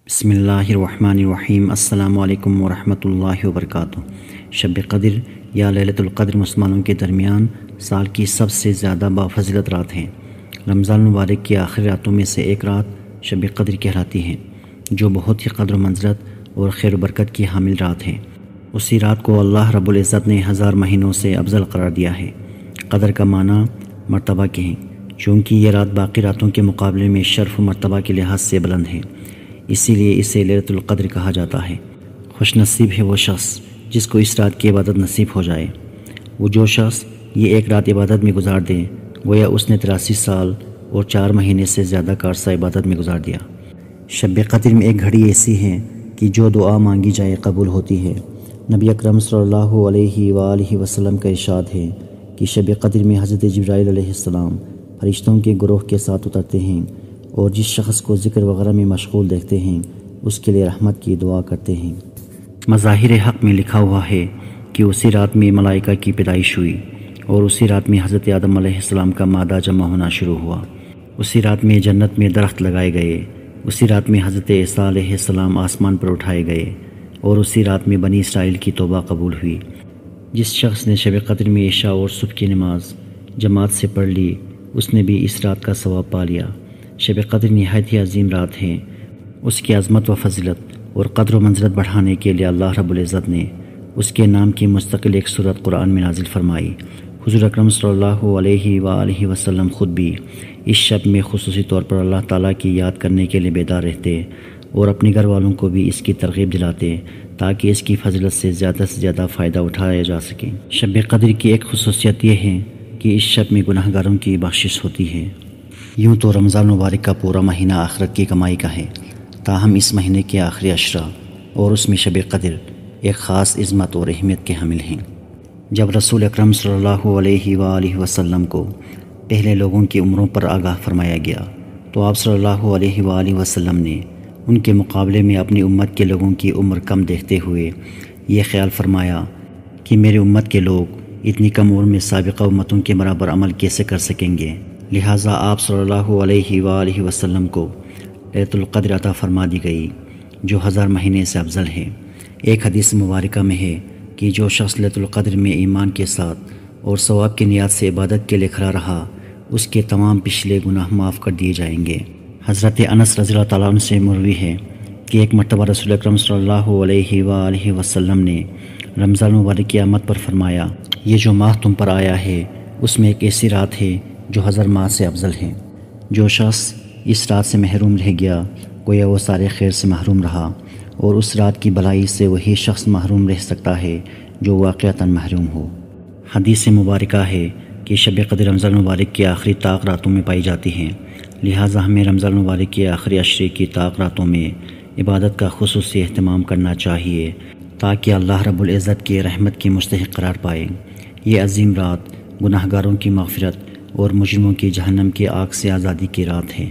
بسم اللہ الرحمن الرحیم۔ السلام علیکم ورحمۃ اللہ وبرکاتہ۔ شب قدر یا لیلۃ القدر مسلمانوں کے درمیان سال کی سب سے زیادہ بافضیلت رات ہیں۔ رمضان المبارک کی آخری راتوں میں سے ایک رات شب قدر کہلاتی ہے، جو بہت ہی قدر و منزلت اور خیر و برکت کی حامل رات ہے۔ اسی رات کو اللہ رب العزت نے 1000 مہینوں سے افضل قرار دیا ہے۔ قدر کا معنی مرتبہ کے ہیں، چونکہ یہ رات باقی راتوں کے مقابلے میں شرف و مرتبہ کے لحاظ سے بلند ہے، اسی لیے اسے لیلۃ القدر کہا جاتا ہے۔ خوش نصیب ہے وہ شخص جس کو اس رات کی عبادت نصیب ہو جائے۔ وہ جو شخص یہ ایک رات عبادت میں گزار دے، گویا اس نے 83 سال اور 4 مہینے سے زیادہ کا عرصہ عبادت میں گزار دیا۔ شب قدر میں ایک گھڑی ایسی ہے کہ جو دعا مانگی جائے قبول ہوتی ہے۔ نبی اکرم صلی اللہ علیہ وآلہ وسلم کا ارشاد ہے کہ شب قدر میں حضرت جبرائیل علیہ السلام فرشتوں کے گروہ کے ساتھ اترتے ہیں اور جس شخص کو ذکر وغیرہ میں مشغول دیکھتے ہیں اس کے لیے رحمت کی دعا کرتے ہیں۔ مظاہر حق میں لکھا ہوا ہے کہ اسی رات میں ملائکہ کی پیدائش ہوئی اور اسی رات میں حضرت آدم علیہ السلام کا مادہ جمع ہونا شروع ہوا۔ اسی رات میں جنت میں درخت لگائے گئے۔ اسی رات میں حضرت عیسیٰ علیہ السلام آسمان پر اٹھائے گئے اور اسی رات میں بنی اسرائیل کی توبہ قبول ہوئی۔ جس شخص نے شب قدر میں عشاء اور صبح کی نماز جماعت سے پڑھ لی، اس نے بھی اس رات کا ثواب پا لیا۔ شب قدر نہایت ہی عظیم رات ہے۔ اس کی عظمت و فضیلت اور قدر و منزلت بڑھانے کے لیے اللہ رب العزت نے اس کے نام کی مستقل ایک سورت قرآن میں نازل فرمائی۔ حضور اکرم صلی اللہ علیہ وآلہ وسلم خود بھی اس شب میں خصوصی طور پر اللہ تعالیٰ کی یاد کرنے کے لیے بیدار رہتے اور اپنے گھر والوں کو بھی اس کی ترغیب دلاتے تاکہ اس کی فضیلت سے زیادہ فائدہ اٹھایا جا سکے۔ شب قدر کی ایک خصوصیت یہ ہے کہ اس شب میں گناہ گاروں کی بخشش ہوتی ہے۔ یوں تو رمضان مبارک کا پورا مہینہ آخرت کی کمائی کا ہے، تاہم اس مہینے کے آخری عشرہ اور اس میں شب قدر ایک خاص عظمت اور اہمیت کے حامل ہیں۔ جب رسول اکرم صلی اللہ علیہ وآلہ وسلم کو پہلے لوگوں کی عمروں پر آگاہ فرمایا گیا تو آپ صلی اللہ علیہ وآلہ وسلم نے ان کے مقابلے میں اپنی امت کے لوگوں کی عمر کم دیکھتے ہوئے یہ خیال فرمایا کہ میری امت کے لوگ اتنی کم عمر میں سابقہ امتوں کے برابر عمل کیسے کر سکیں گے، لہٰذا آپ صلی اللہ علیہ وآلہ وسلم کو لیلۃ القدر عطا فرما دی گئی، جو 1000 مہینے سے افضل ہے۔ ایک حدیث مبارکہ میں ہے کہ جو شخص لیلۃ القدر میں ایمان کے ساتھ اور ثواب کی نیت سے عبادت کے لیے کھڑا رہا، اس کے تمام پچھلے گناہ معاف کر دیے جائیں گے۔ حضرت انس رضی اللہ تعالیٰ عنہ سے مروی ہے کہ ایک مرتبہ رسول اکرم صلی اللہ علیہ وآلہ وسلم نے رمضان مبارک کی آمد پر فرمایا، یہ جو ماہ تم پر آیا ہے اس میں ایک ایسی رات ہے جو 1000 ماہ سے افضل ہے۔ جو شخص اس رات سے محروم رہ گیا، گویا وہ سارے خیر سے محروم رہا، اور اس رات کی بھلائی سے وہی شخص محروم رہ سکتا ہے جو واقعتاً محروم ہو۔ حدیث مبارکہ ہے کہ شب قدر رمضان مبارک کی آخری طاق راتوں میں پائی جاتی ہیں، لہٰذا ہمیں رمضان مبارک کی آخری عشرے کی طاق راتوں میں عبادت کا خصوصی اہتمام کرنا چاہیے تاکہ اللہ رب العزت کی رحمت کی مستحق قرار پائے۔ یہ عظیم رات گناہ گاروں کی مغفرت اور مجرموں کی جہنم کی آگ سے آزادی کی رات ہے۔